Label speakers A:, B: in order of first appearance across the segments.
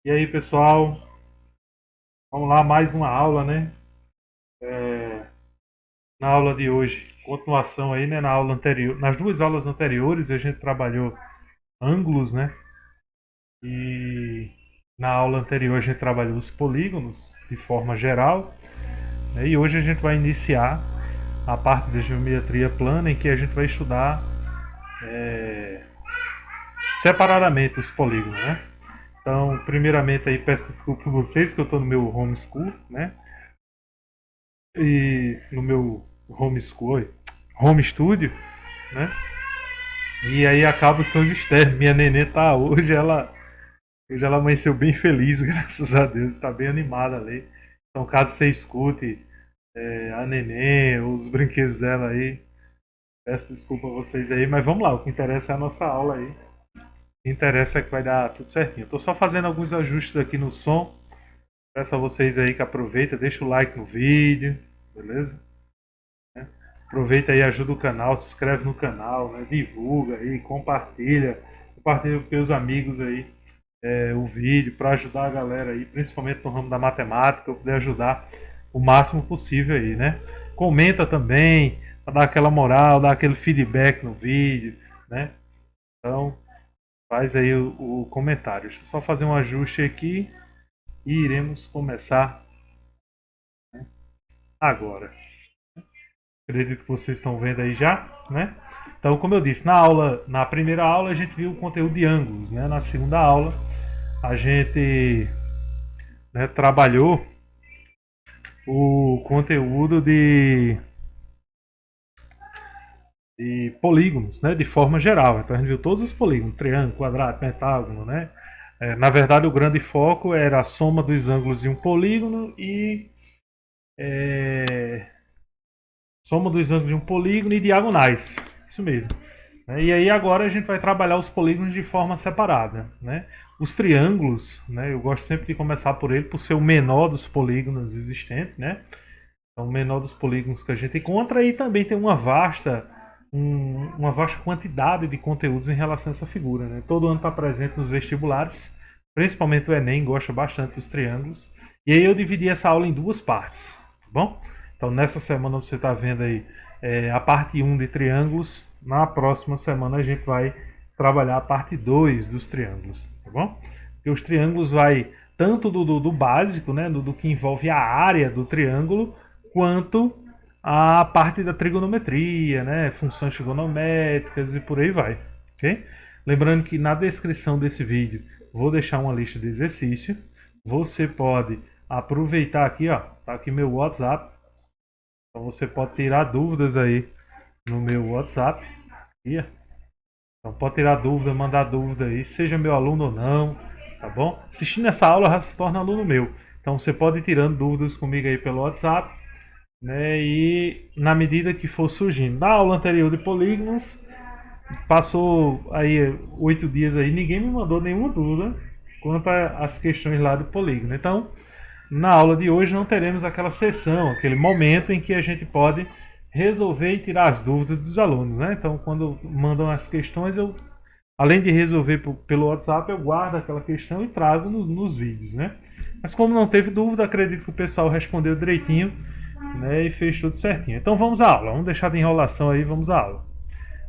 A: E aí, pessoal, vamos lá, mais uma aula, né? Na aula de hoje, continuação aí, né? Na aula anterior, nas duas aulas anteriores, a gente trabalhou ângulos, né? E na aula anterior a gente trabalhou os polígonos de forma geral, né? E hoje a gente vai iniciar a parte da geometria plana em que a gente vai estudar separadamente os polígonos, né? Então, primeiramente aí peço desculpa por vocês que eu estou no meu homeschool, né? E no meu homeschool, home studio, né? E aí acaba os sons externos. Minha nenê tá hoje ela amanheceu bem feliz, graças a Deus, está bem animada ali. Então, caso você escute a nenê, os brinquedos dela aí, peço desculpa a vocês aí, mas vamos lá, o que interessa é a nossa aula aí. O que interessa é que vai dar tudo certinho. Estou só fazendo alguns ajustes aqui no som. Peço a vocês aí que aproveitem, deixa o like no vídeo, beleza? Aproveita aí, ajuda o canal, se inscreve no canal, né? Divulga aí, compartilha com teus amigos aí o vídeo para ajudar a galera aí, principalmente no ramo da matemática, poder ajudar o máximo possível aí, né? Comenta também, para dar aquela moral, dar aquele feedback no vídeo, né? Então, faz aí o comentário. Deixa eu só fazer um ajuste aqui e iremos começar agora. Acredito que vocês estão vendo aí já, né? Então, como eu disse, na primeira aula a gente viu o conteúdo de ângulos, né? Na segunda aula a gente, né, trabalhou o conteúdo de polígonos, né? De forma geral. Então a gente viu todos os polígonos, triângulo, quadrado, pentágono, né? Na verdade, o grande foco era a soma dos ângulos de um polígono e é, soma dos ângulos de um polígono e diagonais. Isso mesmo. E aí agora a gente vai trabalhar os polígonos de forma separada, né? Os triângulos, né? Eu gosto sempre de começar por ele, por ser o menor dos polígonos existentes, né? Então, o menor dos polígonos que a gente encontra e também tem uma vasta quantidade de conteúdos em relação a essa figura, né? Todo ano está presente nos vestibulares, principalmente o Enem gosta bastante dos triângulos. E aí eu dividi essa aula em duas partes, tá bom? Então, nessa semana você está vendo aí a parte um de triângulos. Na próxima semana a gente vai trabalhar a parte 2 dos triângulos, tá bom? Porque os triângulos vai tanto do básico, né, do que envolve a área do triângulo, quanto a parte da trigonometria, né, funções trigonométricas e por aí vai, ok? Lembrando que na descrição desse vídeo vou deixar uma lista de exercício. Você pode aproveitar aqui, ó, tá aqui meu WhatsApp. Então você pode tirar dúvidas aí no meu WhatsApp. Então pode tirar dúvida, mandar dúvida aí, seja meu aluno ou não, tá bom? Assistindo essa aula já se torna aluno meu. Então você pode ir tirando dúvidas comigo aí pelo WhatsApp, né? E na medida que for surgindo. Na aula anterior de polígonos, passou aí 8 dias aí, ninguém me mandou nenhuma dúvida quanto às questões lá do polígono. Então, na aula de hoje não teremos aquela sessão, aquele momento em que a gente pode resolver e tirar as dúvidas dos alunos, né? Então, quando mandam as questões, eu, além de resolver pelo WhatsApp, eu guardo aquela questão e trago nos vídeos, né? Mas como não teve dúvida, acredito que o pessoal respondeu direitinho, né? E fez tudo certinho. Então vamos à aula. Vamos deixar de enrolação aí, vamos à aula.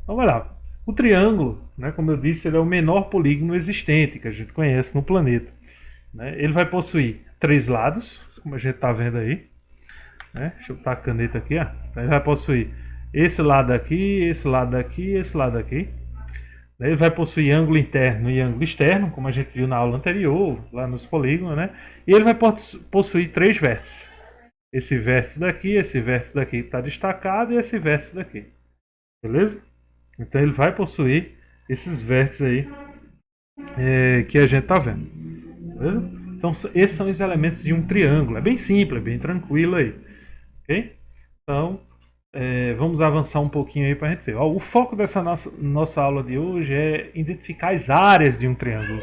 A: Então vai lá. O triângulo, né? Como eu disse, ele é o menor polígono existente que a gente conhece no planeta, né? Ele vai possuir três lados, como a gente está vendo aí, né? Deixa eu botar a caneta aqui, ó. Então ele vai possuir esse lado aqui, esse lado aqui, esse lado aqui. Ele vai possuir ângulo interno e ângulo externo, como a gente viu na aula anterior, lá nos polígonos, né? E ele vai possuir três vértices. Esse vértice daqui está destacado e esse vértice daqui. Beleza? Então ele vai possuir esses vértices aí que a gente está vendo. Beleza? Então esses são os elementos de um triângulo. É bem simples, é bem tranquilo aí. Ok? Então vamos avançar um pouquinho aí para a gente ver. Ó, o foco dessa nossa aula de hoje é identificar as áreas de um triângulo.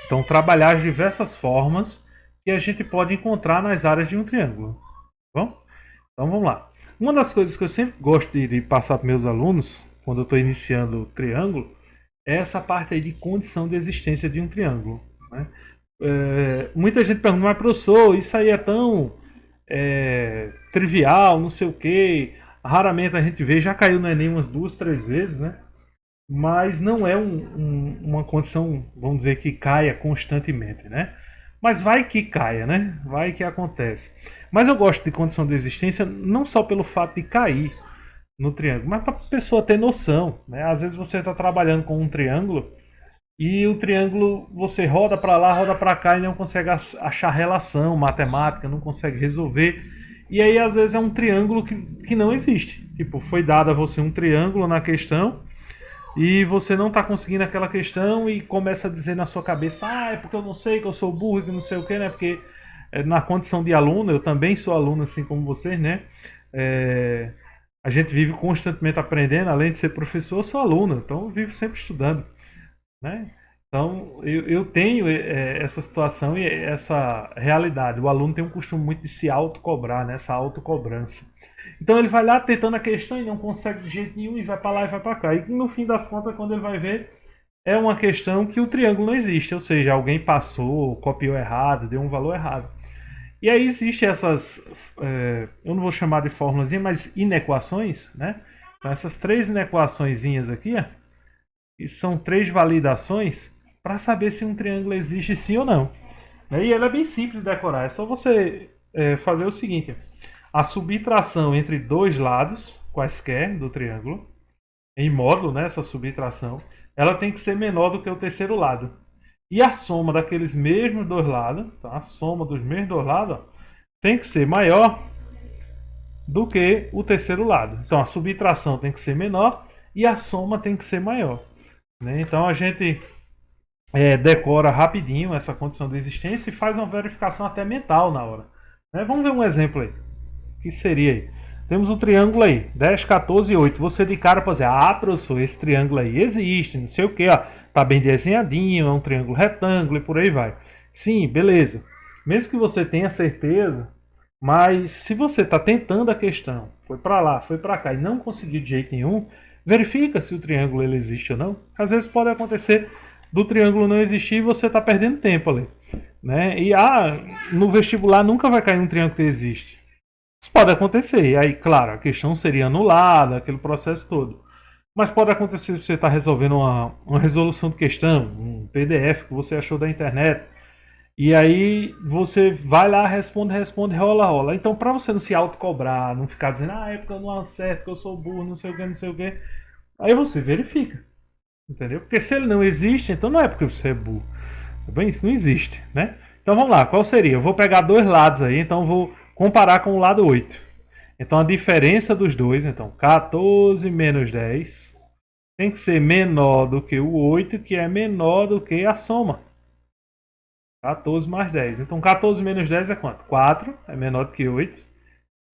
A: Então trabalhar as diversas formas que a gente pode encontrar nas áreas de um triângulo. Tá bom? Então vamos lá. Uma das coisas que eu sempre gosto de passar para meus alunos, quando eu estou iniciando o triângulo, é essa parte aí de condição de existência de um triângulo, né? muita gente pergunta, mas professor, isso aí é tão trivial, não sei o que. Raramente a gente vê, já caiu no Enem umas 2, 3 vezes, né? Mas não é uma condição, vamos dizer, que caia constantemente, né? Mas vai que caia, né? Vai que acontece. Mas eu gosto de condição de existência não só pelo fato de cair no triângulo, mas para a pessoa ter noção, né? Às vezes você está trabalhando com um triângulo e o triângulo você roda para lá, roda para cá e não consegue achar relação matemática, não consegue resolver. E aí às vezes é um triângulo que não existe. Tipo, foi dado a você um triângulo na questão e você não está conseguindo aquela questão e começa a dizer na sua cabeça, é porque eu não sei, que eu sou burro, que não sei o que, né? Porque na condição de aluno, eu também sou aluno assim como vocês, né? A gente vive constantemente aprendendo, além de ser professor, eu sou aluno, então eu vivo sempre estudando, né? Então eu tenho essa situação e essa realidade. O aluno tem um costume muito de se autocobrar, né? Essa autocobrança. Então ele vai lá tentando a questão e não consegue de jeito nenhum e vai para lá e vai para cá. E no fim das contas, quando ele vai ver, é uma questão que o triângulo não existe, ou seja, alguém passou, copiou errado, deu um valor errado. E aí existem essas, eu não vou chamar de fórmulas, mas inequações, né? Então essas 3 inequaçõezinhas aqui, ó, que são 3 validações para saber se um triângulo existe sim ou não. E ela é bem simples de decorar, é só você fazer o seguinte: a subtração entre 2 lados, quaisquer, do triângulo, em módulo, né, essa subtração, ela tem que ser menor do que o terceiro lado. E a soma daqueles mesmos 2 lados, tá? A soma dos mesmos 2 lados, ó, tem que ser maior do que o terceiro lado. Então a subtração tem que ser menor e a soma tem que ser maior, né? Então a gente decora rapidinho essa condição de existência e faz uma verificação até mental na hora, né? Vamos ver um exemplo aí. O que seria aí? Temos um triângulo aí, 10, 14 e 8. Você de cara pode dizer, professor, esse triângulo aí existe, não sei o que, ó, tá bem desenhadinho, é um triângulo retângulo e por aí vai. Sim, beleza. Mesmo que você tenha certeza, mas se você está tentando a questão, foi para lá, foi para cá e não conseguiu de jeito nenhum, verifica se o triângulo ele existe ou não. Às vezes pode acontecer do triângulo não existir e você está perdendo tempo ali, né? E no vestibular nunca vai cair um triângulo que existe. Isso pode acontecer. E aí, claro, a questão seria anulada, aquele processo todo. Mas pode acontecer se você está resolvendo uma resolução de questão, um PDF que você achou da internet. E aí você vai lá, responde, rola, rola. Então, para você não se autocobrar, não ficar dizendo, é porque eu não acerto, que eu sou burro, não sei o que, não sei o que. Aí você verifica. Entendeu? Porque se ele não existe, então não é porque você é burro. Bem, isso não existe, né? Então vamos lá, qual seria? Eu vou pegar 2 lados aí, então vou comparar com o lado 8. Então a diferença dos dois, então 14 menos 10, tem que ser menor do que o 8, que é menor do que a soma. 14 mais 10. Então 14 menos 10 é quanto? 4, é menor do que 8.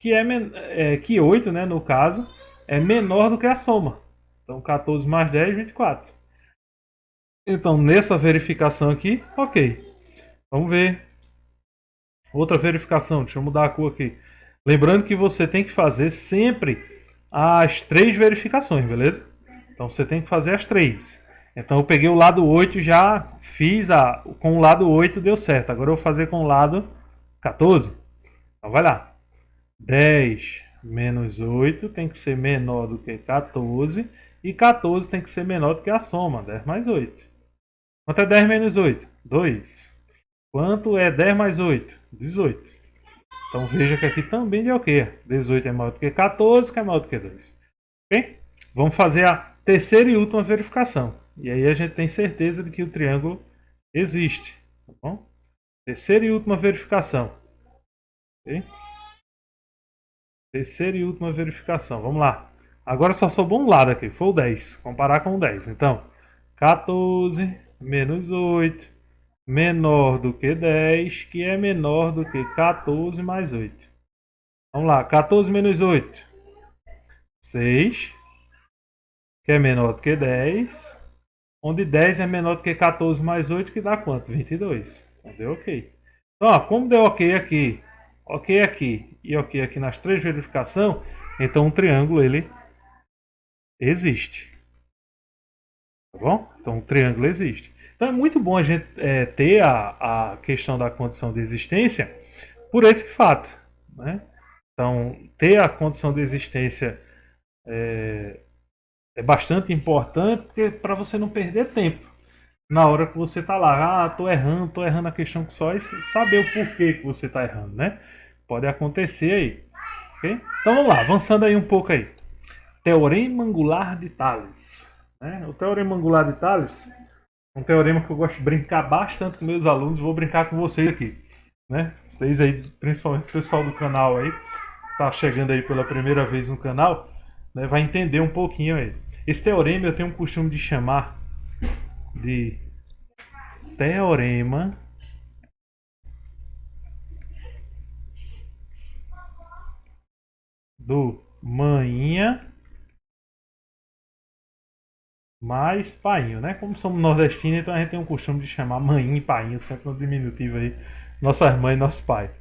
A: Que 8, né, no caso, é menor do que a soma. Então 14 mais 10, 24. Então nessa verificação aqui, ok. Vamos ver. Outra verificação, deixa eu mudar a cor aqui. Lembrando que você tem que fazer sempre as 3 verificações, beleza? Então você tem que fazer as 3. Então eu peguei o lado 8 e já fiz com o lado 8 deu certo. Agora eu vou fazer com o lado 14. Então vai lá. 10 menos 8 tem que ser menor do que 14. E 14 tem que ser menor do que a soma, 10 mais 8. Quanto é 10 menos 8? 2. Quanto é 10 mais 8? 18. Então veja que aqui também deu o quê? 18 é maior do que 14, que é maior do que 2. Ok? Vamos fazer a terceira e última verificação. E aí a gente tem certeza de que o triângulo existe. Tá bom? Terceira e última verificação. Ok? Terceira e última verificação. Vamos lá. Agora só sobrou um lado aqui. Foi o 10. Comparar com o 10. Então, 14 menos 8 menor do que 10, que é menor do que 14 mais 8. Vamos lá. 14 menos 8. 6. Que é menor do que 10. Onde 10 é menor do que 14 mais 8, que dá quanto? 22. Então deu ok. Então, ó, como deu ok aqui e ok aqui nas 3 verificações, então um triângulo ele existe. Tá bom? Então um triângulo existe. Então é muito bom a gente ter a questão da condição de existência por esse fato, né? Então, ter a condição de existência é bastante importante para você não perder tempo na hora que você tá lá. Ah, tô errando a questão que só e saber o porquê que você tá errando, né? Pode acontecer aí, ok? Então vamos lá, avançando aí um pouco aí. Teorema angular de Tales. Né? O teorema angular de Tales é um teorema que eu gosto de brincar bastante com meus alunos. Vou brincar com vocês aqui, né? Vocês aí, principalmente o pessoal do canal aí, tá chegando aí pela primeira vez no canal, né, vai entender um pouquinho aí. Esse teorema eu tenho um costume de chamar de teorema do manhinha mais painho, né? Como somos nordestinos, então a gente tem um costume de chamar manhinha e painho, sempre no diminutivo aí, nossas mães e nossos pais.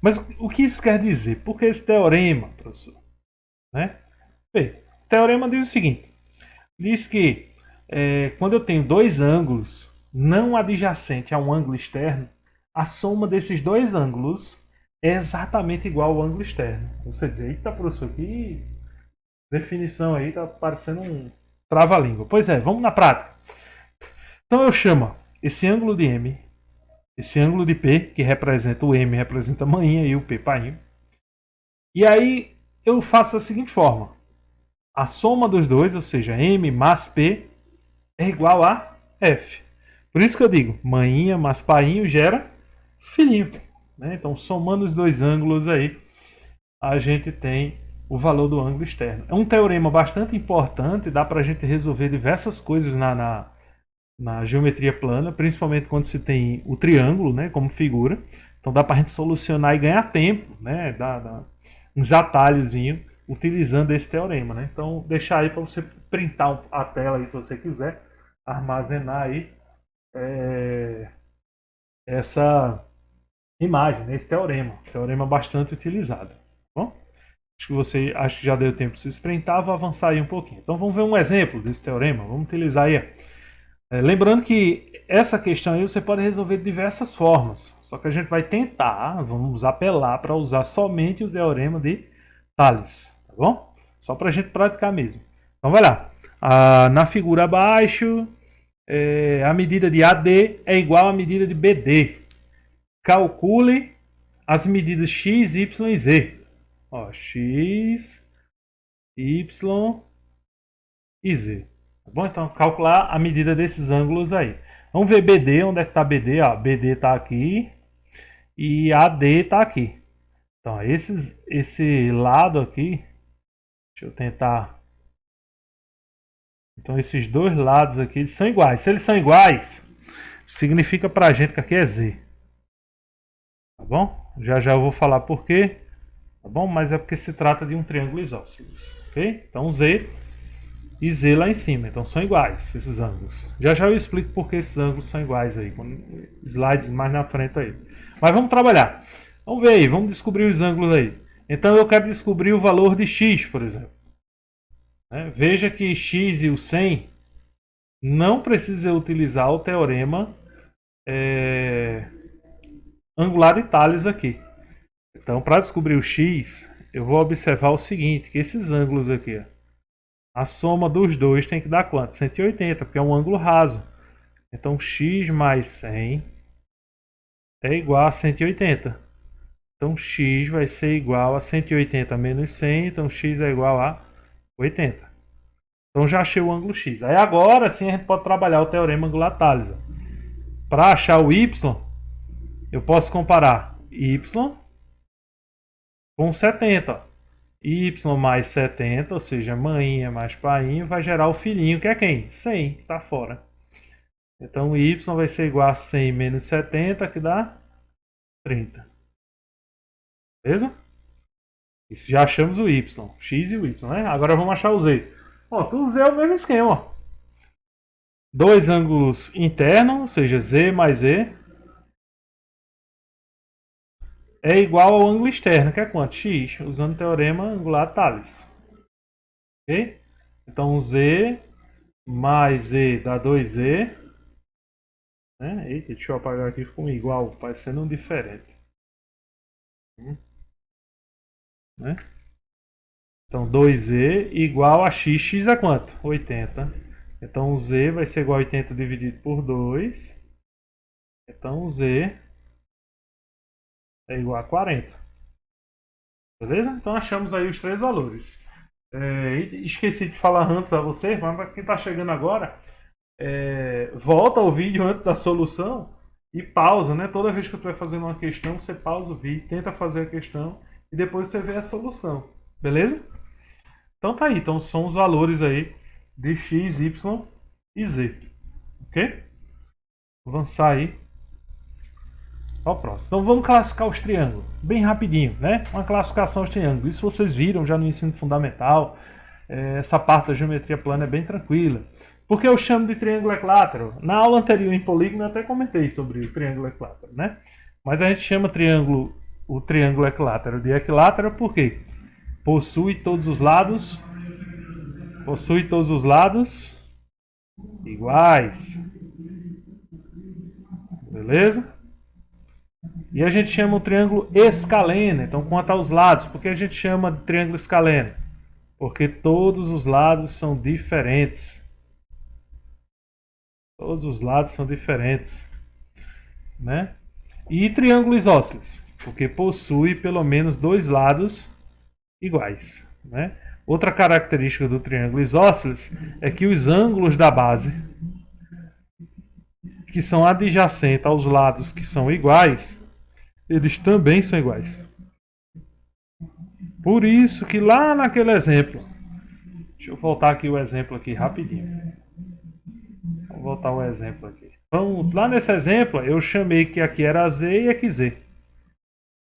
A: Mas o que isso quer dizer? Por que esse teorema, professor? Né? Bem, o teorema diz o seguinte: diz que quando eu tenho dois ângulos não adjacentes a um ângulo externo, a soma desses dois ângulos é exatamente igual ao ângulo externo. Você diz, eita, professor, que definição aí, tá parecendo um trava-língua. Pois é, vamos na prática. Então eu chamo esse ângulo de M, esse ângulo de P, que representa o M, representa a manhinha e o P, painho. E aí eu faço da seguinte forma: a soma dos dois, ou seja, M mais P, é igual a F. Por isso que eu digo, manhinha mais painho gera filhinho. Né? Então, somando os dois ângulos aí, a gente tem o valor do ângulo externo. É um teorema bastante importante, dá para a gente resolver diversas coisas na geometria plana, principalmente quando se tem o triângulo, né, como figura. Então dá para a gente solucionar e ganhar tempo, né, dá uns atalhozinhos utilizando esse teorema. Né? Então deixar aí para você printar a tela aí, se você quiser armazenar aí essa imagem, né, esse teorema bastante utilizado. Tá bom? Acho que já deu tempo de se printar, vou avançar aí um pouquinho. Então vamos ver um exemplo desse teorema, vamos utilizar aí. Lembrando que essa questão aí você pode resolver de diversas formas, só que a gente vai tentar, vamos apelar para usar somente o teorema de Tales, tá bom? Só para a gente praticar mesmo. Então vai lá, na figura abaixo, a medida de AD é igual à medida de BD. Calcule as medidas x, y e z. Ó, x, y e z. Tá bom? Então, calcular a medida desses ângulos aí. Vamos ver BD, onde é que está BD? Ó, BD está aqui e AD está aqui. Então, esse lado aqui, deixa eu tentar. Então, esses dois lados aqui eles são iguais. Se eles são iguais, significa pra gente que aqui é Z. Tá bom? Já eu vou falar por quê. Tá bom? Mas é porque se trata de um triângulo isósceles. Ok? Então, Z e Z lá em cima. Então são iguais esses ângulos. Já eu explico por que esses ângulos são iguais aí, com slides mais na frente aí. Mas vamos trabalhar. Vamos ver aí, vamos descobrir os ângulos aí. Então eu quero descobrir o valor de x, por exemplo. Veja que x e o 100 não precisa utilizar o teorema angular de Tales aqui. Então para descobrir o x, eu vou observar o seguinte, que esses ângulos aqui, ó, a soma dos dois tem que dar quanto? 180, porque é um ângulo raso. Então, x mais 100 é igual a 180. Então, x vai ser igual a 180 menos 100. Então, x é igual a 80. Então, já achei o ângulo x. Aí, agora sim, a gente pode trabalhar o teorema angular Tales. Para achar o y, eu posso comparar y com 70. Ó. Y mais 70, ou seja, manhinha mais painho, vai gerar o filhinho, que é quem? 100, que está fora. Então, y vai ser igual a 100 menos 70, que dá 30. Beleza? Isso já achamos o y, x e o y, né? Agora vamos achar o z. Ó, o z é o mesmo esquema, ó. Dois ângulos internos, ou seja, z mais z, é igual ao ângulo externo, que é quanto? X, usando o teorema angular Tales. Ok? Então, z mais z dá 2z. Né? Eita, deixa eu apagar aqui, ficou igual, parecendo um diferente. Né? Então 2z igual a x é quanto? 80. Então z vai ser igual a 80 dividido por 2. Então z é igual a 40. Beleza? Então achamos aí os três valores. Esqueci de falar antes a vocês, mas para quem está chegando agora, volta ao vídeo antes da solução e pausa, né? Toda vez que eu estiver fazendo uma questão, você pausa o vídeo, tenta fazer a questão e depois você vê a solução. Beleza? Então tá aí. Então são os valores aí de x, y e z. Ok? Vou avançar aí ao próximo. Então vamos classificar os triângulos. Bem rapidinho, né? Uma classificação aos triângulos. Isso vocês viram já no ensino fundamental. Essa parte da geometria plana é bem tranquila. Porque eu chamo de triângulo equilátero. Na aula anterior em polígono eu até comentei sobre o triângulo equilátero, né? Mas a gente chama o triângulo equilátero de equilátero porque possui todos os lados iguais. Beleza? E a gente chama o triângulo escaleno. Então, quanto aos lados, por que a gente chama de triângulo escaleno? Porque todos os lados são diferentes. Todos os lados são diferentes. Né? E triângulo isósceles, porque possui pelo menos dois lados iguais. Né? Outra característica do triângulo isósceles é que os ângulos da base, que são adjacentes aos lados que são iguais, eles também são iguais. Por isso que lá naquele exemplo, deixa eu voltar aqui o exemplo aqui rapidinho. Vou voltar o exemplo aqui. Então, lá nesse exemplo, eu chamei que aqui era Z e aqui Z.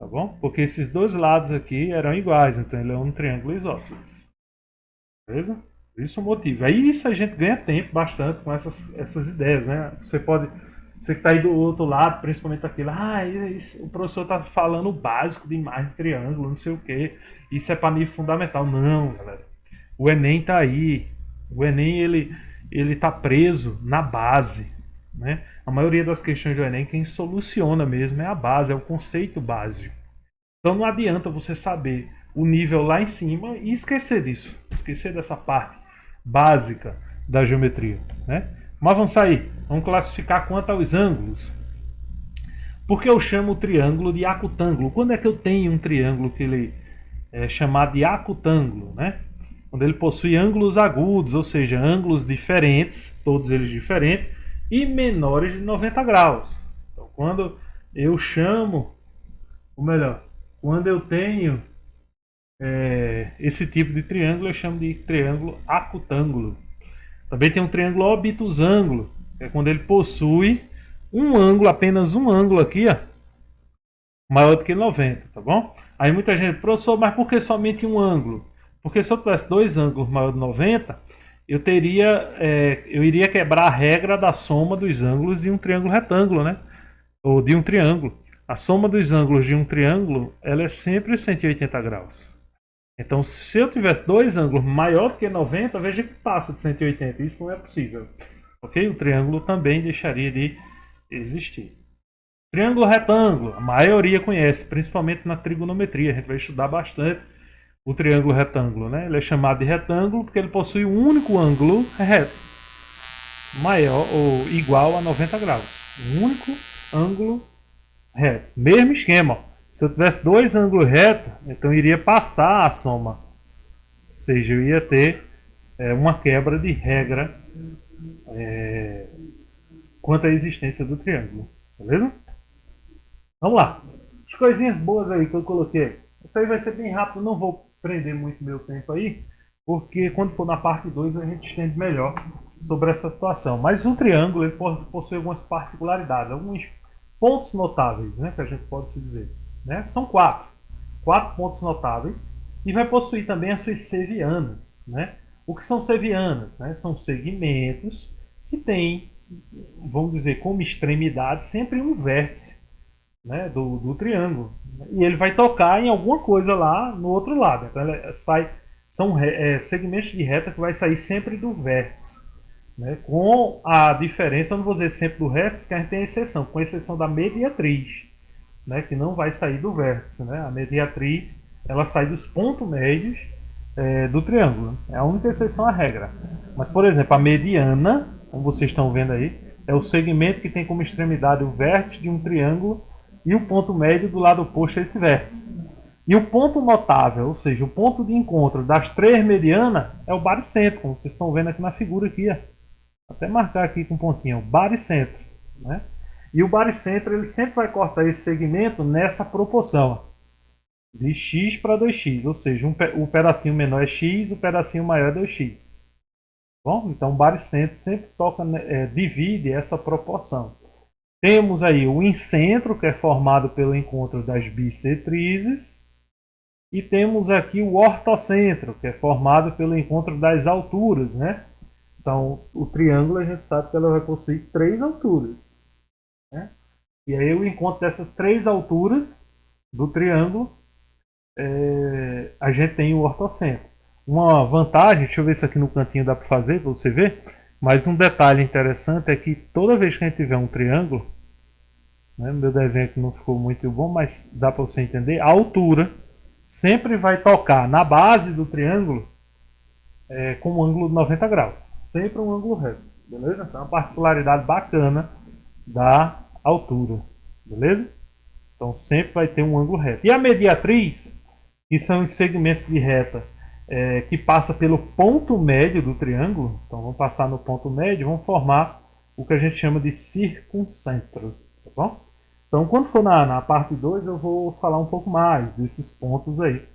A: Tá bom? Porque esses dois lados aqui eram iguais, então ele é um triângulo isósceles. Beleza? Isso é o motivo. Aí isso a gente ganha tempo bastante com essas ideias, né? Você que está aí do outro lado, principalmente aquele, o professor está falando o básico de imagem de triângulo, não sei o que. Isso é para nível fundamental. Não, galera. O Enem está aí. O Enem, ele tá preso na base. Né? A maioria das questões do Enem, quem soluciona mesmo é a base, é o conceito básico. Então não adianta você saber o nível lá em cima e esquecer disso. Esquecer dessa parte básica da geometria. Né? Vamos avançar aí. Vamos classificar quanto aos ângulos. Porque eu chamo o triângulo de acutângulo. Quando é que eu tenho um triângulo que ele é chamado de acutângulo? Né? Quando ele possui ângulos agudos, ou seja, ângulos diferentes, todos eles diferentes, e menores de 90 graus. Então, quando eu chamo, ou melhor, quando eu tenho esse tipo de triângulo, eu chamo de triângulo acutângulo. Também tem um triângulo obtusângulo, que é quando ele possui um ângulo, apenas um ângulo aqui, ó, maior do que 90, tá bom? Aí muita gente, professor, mas por que somente um ângulo? Porque se eu tivesse dois ângulos maior de 90, eu iria quebrar a regra da soma dos ângulos de um triângulo retângulo, né? Ou de um triângulo. A soma dos ângulos de um triângulo, ela é sempre 180 graus. Então, se eu tivesse dois ângulos maior do que 90, veja que passa de 180. Isso não é possível. Ok? O triângulo também deixaria de existir. Triângulo retângulo, a maioria conhece, principalmente na trigonometria. A gente vai estudar bastante o triângulo retângulo, né? Ele é chamado de retângulo porque ele possui um único ângulo reto, maior ou igual a 90 graus. Um único ângulo reto. Mesmo esquema, ó. Se eu tivesse dois ângulos retos, então iria passar a soma. Ou seja, eu ia ter uma quebra de regra quanto à existência do triângulo. Beleza? Vamos lá. As coisinhas boas aí que eu coloquei. Isso aí vai ser bem rápido, não vou prender muito meu tempo aí, porque quando for na parte 2 a gente entende melhor sobre essa situação. Mas o triângulo ele possui algumas particularidades, alguns pontos notáveis, né, que a gente pode se dizer. Né? São quatro pontos notáveis e vai possuir também as suas sevianas. Né? O que são sevianas? Né? São segmentos que têm, vamos dizer, como extremidade sempre um vértice, né, do triângulo. E ele vai tocar em alguma coisa lá no outro lado. Então são segmentos de reta que vai sair sempre do vértice. né? Com a diferença, eu não vou dizer sempre do vértice, que a gente tem exceção, com exceção da mediatriz, né? Que não vai sair do vértice. Né? A mediatriz ela sai dos pontos médios do triângulo. É a única exceção à regra. Mas, por exemplo, a mediana, como vocês estão vendo aí, é o segmento que tem como extremidade o vértice de um triângulo e o ponto médio do lado oposto a esse vértice. E o ponto notável, ou seja, o ponto de encontro das três medianas, é o baricentro, como vocês estão vendo aqui na figura aqui. Ó. Vou até marcar aqui com um pontinho, o baricentro. Né? E o baricentro ele sempre vai cortar esse segmento nessa proporção. De x para 2x, ou seja, o pedacinho menor é x, o pedacinho maior é 2x. Bom, então o baricentro sempre divide essa proporção. Temos aí o incentro, que é formado pelo encontro das bissetrizes, e temos aqui o ortocentro, que é formado pelo encontro das alturas, né? Então, o triângulo a gente sabe que ela vai possuir 3 alturas. Né? E aí o encontro dessas 3 alturas do triângulo, a gente tem o ortocentro. Uma vantagem, deixa eu ver se aqui no cantinho dá para fazer, para você ver, mas um detalhe interessante é que toda vez que a gente tiver um triângulo, né, meu desenho aqui não ficou muito bom, mas dá para você entender, a altura sempre vai tocar na base do triângulo com um ângulo de 90 graus. Sempre um ângulo reto, beleza? Então é uma particularidade bacana da altura, beleza? Então sempre vai ter um ângulo reto. E a mediatriz, que são os segmentos de reta que passa pelo ponto médio do triângulo, então vão passar no ponto médio, vão formar o que a gente chama de circuncentro, tá bom? Então quando for na parte 2 eu vou falar um pouco mais desses pontos aí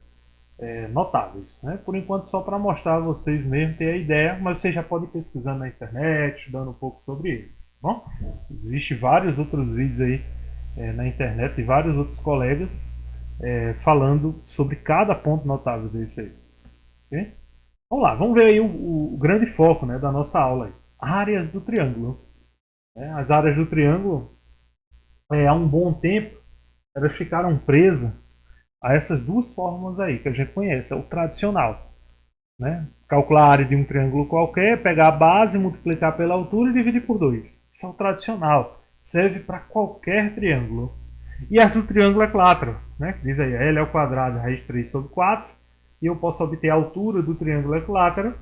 A: notáveis, né? Por enquanto só para mostrar a vocês mesmo ter a ideia, mas vocês já podem ir pesquisando na internet, estudando um pouco sobre eles, tá bom? Existem vários outros vídeos aí na internet e vários outros colegas falando sobre cada ponto notável desse aí. Okay? Vamos lá, vamos ver aí o grande foco, né, da nossa aula. Aí. Áreas do triângulo. As áreas do triângulo, há um bom tempo, elas ficaram presas a essas duas fórmulas aí que a gente conhece. É o tradicional. Né? Calcular a área de um triângulo qualquer, pegar a base, multiplicar pela altura e dividir por 2. Isso é o tradicional. Serve para qualquer triângulo. E a do triângulo equilátero, né? Diz aí, L ao quadrado, raiz de 3 sobre 4. E eu posso obter a altura do triângulo equilátero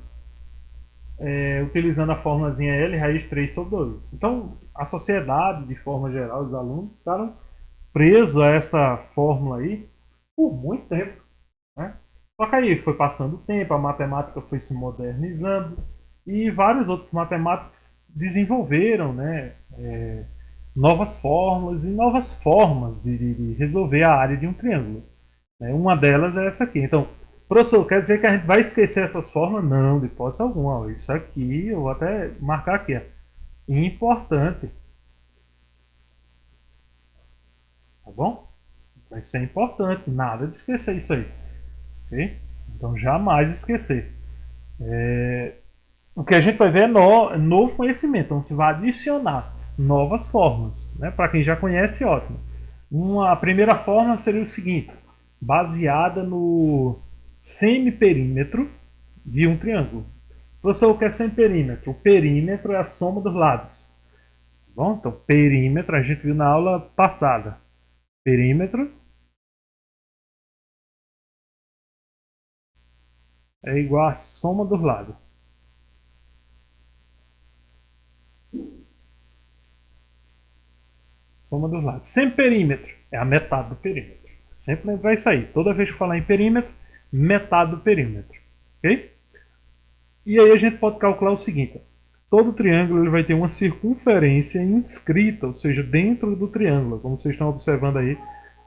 A: utilizando a formulazinha L, raiz de 3 sobre 2. Então, a sociedade, de forma geral, os alunos ficaram presos a essa fórmula aí por muito tempo. Né? Só que aí foi passando o tempo, a matemática foi se modernizando e vários outros matemáticos desenvolveram, né, novas fórmulas e novas formas de resolver a área de um triângulo. Uma delas é essa aqui. Então, professor, quer dizer que a gente vai esquecer essas formas? Não, de hipótese alguma. Isso aqui, eu vou até marcar aqui. Importante. Tá bom? Isso é importante. Nada de esquecer isso aí. Okay? Então, jamais esquecer. O que a gente vai ver é novo conhecimento. Então, você vai adicionar novas formas. Né? Para quem já conhece, ótimo. A primeira forma seria o seguinte. Baseada no semiperímetro de um triângulo. Professor, o que é semiperímetro? O perímetro é a soma dos lados. Bom, então, perímetro, a gente viu na aula passada. Perímetro é igual a soma dos lados. Soma dos lados. Semiperímetro é a metade do perímetro. Sempre lembrar isso aí. Toda vez que falar em perímetro, metade do perímetro. Ok? E aí a gente pode calcular o seguinte. Todo triângulo ele vai ter uma circunferência inscrita, ou seja, dentro do triângulo, como vocês estão observando aí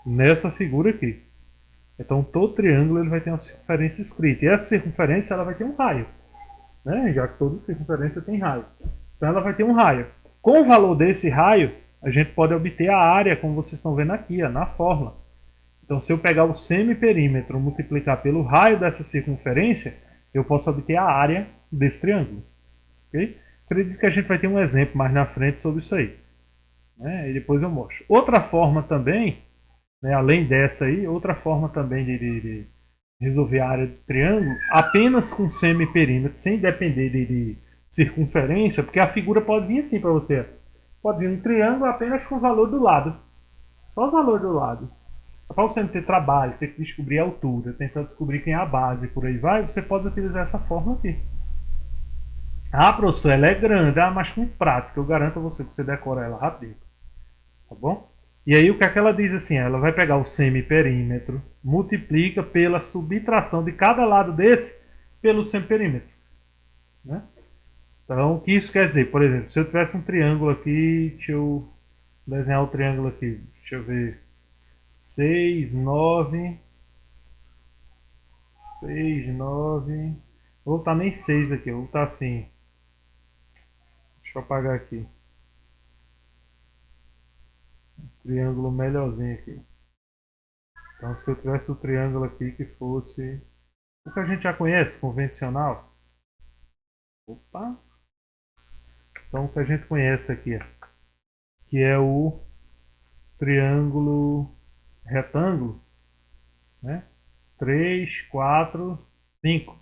A: nessa figura aqui. Então todo triângulo ele vai ter uma circunferência escrita. E essa circunferência ela vai ter um raio. Né? Já que toda circunferência tem raio. Então ela vai ter um raio. Com o valor desse raio, a gente pode obter a área, como vocês estão vendo aqui, na fórmula. Então se eu pegar o semiperímetro e multiplicar pelo raio dessa circunferência, eu posso obter a área desse triângulo. Okay? Acredito que a gente vai ter um exemplo mais na frente sobre isso aí. Né? E depois eu mostro. Outra forma também, né, além dessa aí, outra forma também de resolver a área do triângulo, apenas com semiperímetro, sem depender de circunferência, porque a figura pode vir assim para você. Pode vir um triângulo apenas com o valor do lado. Só o valor do lado. Para você não ter trabalho, ter que descobrir a altura, tentar descobrir quem é a base, por aí vai, você pode utilizar essa fórmula aqui. Ah, professor, ela é grande, mas muito prática, eu garanto a você que você decora ela rapidinho. Tá bom? E aí o que é que ela diz assim? Ela vai pegar o semiperímetro, multiplica pela subtração de cada lado desse pelo semiperímetro. Né? Então, o que isso quer dizer? Por exemplo, se eu tivesse um triângulo aqui, deixa eu desenhar o triângulo aqui, deixa eu ver, 6, 9, 6, 9, vou botar nem 6 aqui, vou botar assim, deixa eu apagar aqui, um triângulo melhorzinho aqui. Então, se eu tivesse o triângulo aqui que fosse o que a gente já conhece, convencional, opa, então o que a gente conhece aqui, que é o triângulo retângulo, né? 3, 4, 5.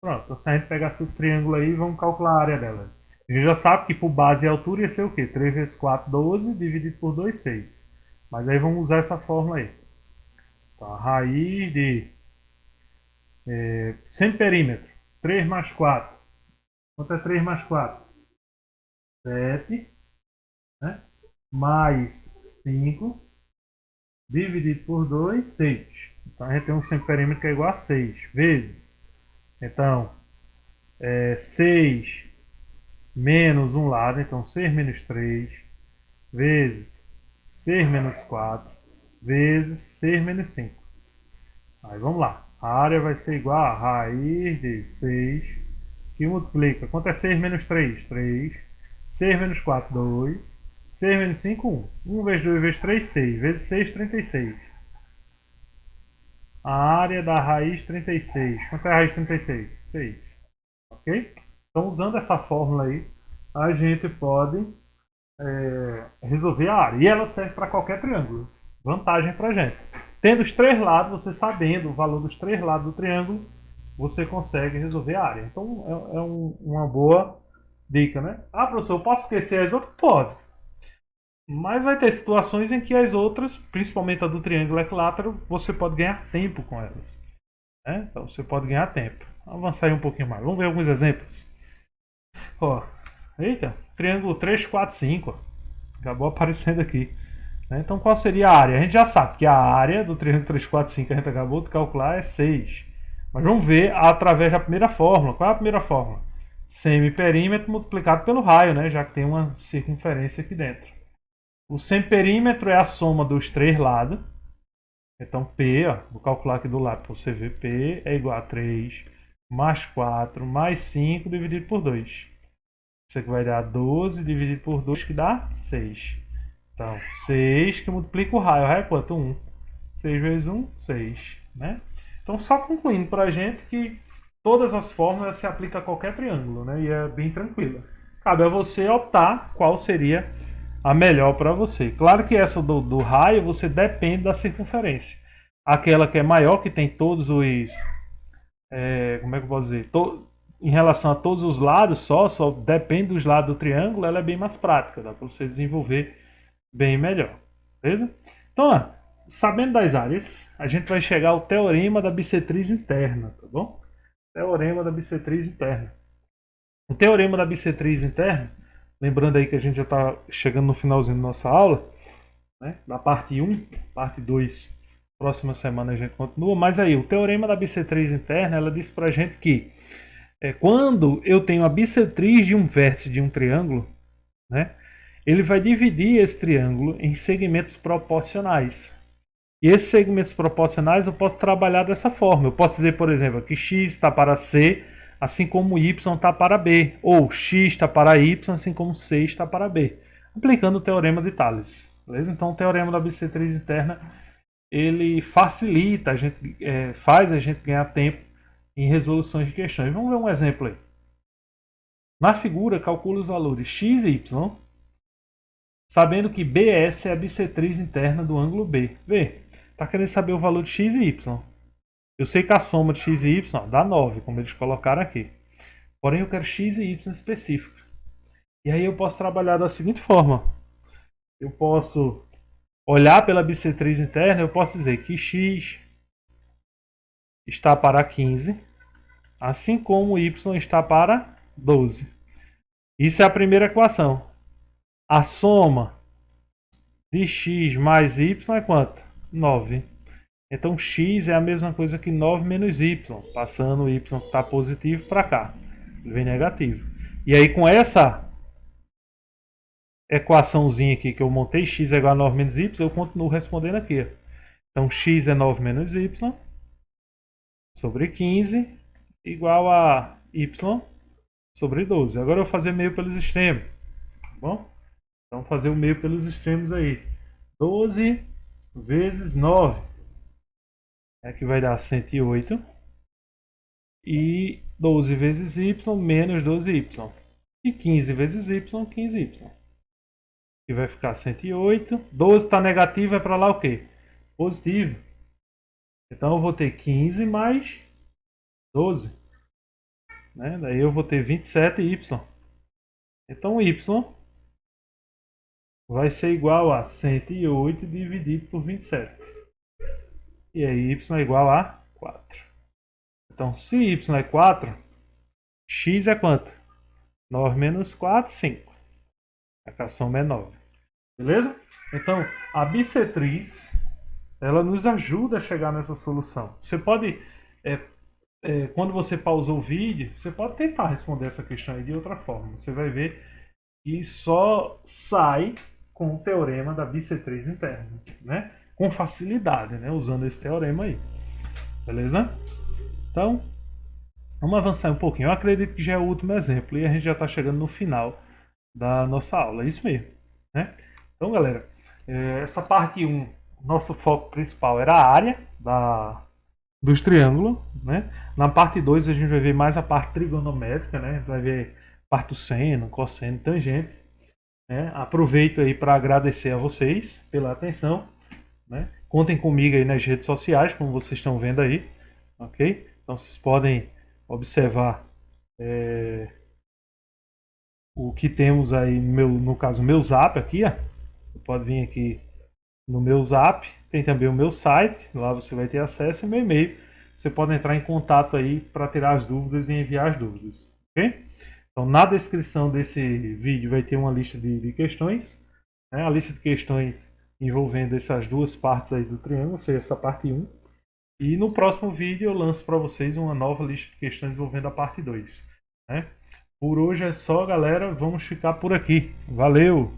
A: Pronto, então se a gente pegar esses triângulos aí, vamos calcular a área dela. A gente já sabe que por base e altura ia ser o quê? 3 vezes 4, 12, dividido por 2, 6. Mas aí vamos usar essa fórmula aí. Então, a raiz de semiperímetro, 3 mais 4. Quanto é 3 mais 4? 7, né? Mais 5, dividido por 2, 6. Então a gente tem um semiperímetro que é igual a 6 vezes. Então, 6 menos um lado, então 6 menos 3, vezes 6 menos 4, vezes 6 menos 5. Aí vamos lá. A área vai ser igual a raiz de 6, que multiplica. Quanto é 6 menos 3? 3. 6 menos 4, 2. 6 menos 5, 1. 1 vezes 2 vezes 3, 6. Vezes 6, 36. A área da raiz 36. Quanto é a raiz de 36? 6. Ok? Então, usando essa fórmula aí, a gente pode resolver a área. E ela serve para qualquer triângulo. Vantagem para a gente. Tendo os três lados, você sabendo o valor dos três lados do triângulo, você consegue resolver a área. Então, uma boa dica, né? Ah, professor, eu posso esquecer as outras? Pode. Mas vai ter situações em que as outras, principalmente a do triângulo equilátero, você pode ganhar tempo com elas. Né? Então você pode ganhar tempo. Vamos avançar aí um pouquinho mais. Vamos ver alguns exemplos. Ó, eita, triângulo 3, 4, 5. Acabou aparecendo aqui. Então qual seria a área? A gente já sabe que a área do triângulo 3, 4, 5 que a gente acabou de calcular é 6. Mas vamos ver através da primeira fórmula. Qual é a primeira fórmula? Semiperímetro multiplicado pelo raio, né? Já que tem uma circunferência aqui dentro. O semiperímetro é a soma dos três lados. Então P, ó, vou calcular aqui do lado para você ver. P é igual a 3 mais 4 mais 5 dividido por 2. Isso aqui vai dar 12 dividido por 2, que dá 6. Então, 6 que multiplica o raio. O raio é quanto? 1. 6 vezes 1, 6. Né? Então, só concluindo para a gente que todas as fórmulas se aplicam a qualquer triângulo. Né? E é bem tranquila. Cabe a você optar qual seria a melhor para você. Claro que essa do raio, você depende da circunferência. Aquela que é maior, que tem todos os... como é que eu posso dizer? Em relação a todos os lados, só depende dos lados do triângulo, ela é bem mais prática. Dá para você desenvolver bem melhor. Beleza? Então, ó, sabendo das áreas, a gente vai chegar ao teorema da bissetriz interna, tá bom? Teorema da bissetriz interna. O teorema da bissetriz interna, lembrando aí que a gente já está chegando no finalzinho da nossa aula, né? Da parte 1, parte 2, próxima semana a gente continua, mas aí o teorema da bissetriz interna, ela diz pra gente que quando eu tenho a bissetriz de um vértice de um triângulo, né? Ele vai dividir esse triângulo em segmentos proporcionais. E esses segmentos proporcionais eu posso trabalhar dessa forma. Eu posso dizer, por exemplo, que x está para C, assim como y está para B. Ou x está para y, assim como c está para b. Aplicando o teorema de Tales. Beleza? Então o teorema da bissetriz interna, ele facilita, faz a gente ganhar tempo em resoluções de questões. Vamos ver um exemplo aí. Na figura, calcula os valores x e y, sabendo que BS é a bissetriz interna do ângulo B. Vê, está querendo saber o valor de x e y. Eu sei que a soma de x e y dá 9, como eles colocaram aqui. Porém, eu quero x e y específicos. E aí eu posso trabalhar da seguinte forma. Eu posso olhar pela bissetriz interna, eu posso dizer que x está para 15, assim como y está para 12. Isso é a primeira equação. A soma de x mais y é quanto? 9. Então x é a mesma coisa que 9 menos y, passando o y que está positivo para cá. Ele vem negativo. E aí com essa equaçãozinha aqui que eu montei, x é igual a 9 menos y, eu continuo respondendo aqui. Então x é 9 menos y sobre 15 igual a y sobre 12. Agora eu vou fazer meio pelos extremos. Tá bom? Então fazer o meio pelos extremos aí. 12 vezes 9 é que vai dar 108. E 12 vezes y menos 12y. E 15 vezes y, 15y. Que vai ficar 108. 12 está negativo, é para lá o quê? Positivo. Então eu vou ter 15 mais 12. Né? Daí eu vou ter 27y. Então y vai ser igual a 108 dividido por 27. E aí y é igual a 4. Então se y é 4, x é quanto? 9 menos 4, 5. A soma é 9. Beleza? Então a bissetriz ela nos ajuda a chegar nessa solução. Você pode, quando você pausou o vídeo, você pode tentar responder essa questão aí de outra forma. Você vai ver que só sai com o teorema da bissetriz interna, né? Com facilidade, né? Usando esse teorema aí. Beleza? Então, vamos avançar um pouquinho. Eu acredito que já é o último exemplo e a gente já está chegando no final da nossa aula. É isso mesmo, né? Então, galera, essa parte 1, nosso foco principal era a área dos triângulos, né? Na parte 2 a gente vai ver mais a parte trigonométrica, né? Vai ver parte do seno, cosseno, tangente. Né? Aproveito aí para agradecer a vocês pela atenção. Né? Contem comigo aí nas redes sociais, como vocês estão vendo aí. Ok? Então vocês podem observar o que temos aí no caso, meu zap aqui. Ó. Você pode vir aqui no meu zap. Tem também o meu site. Lá você vai ter acesso e meu e-mail. Você pode entrar em contato aí para tirar as dúvidas e enviar as dúvidas. Ok? Então, na descrição desse vídeo vai ter uma lista de questões, né? A lista de questões envolvendo essas duas partes aí do triângulo, ou seja, essa parte 1. E no próximo vídeo eu lanço para vocês uma nova lista de questões envolvendo a parte 2. Né? Por hoje é só, galera. Vamos ficar por aqui. Valeu!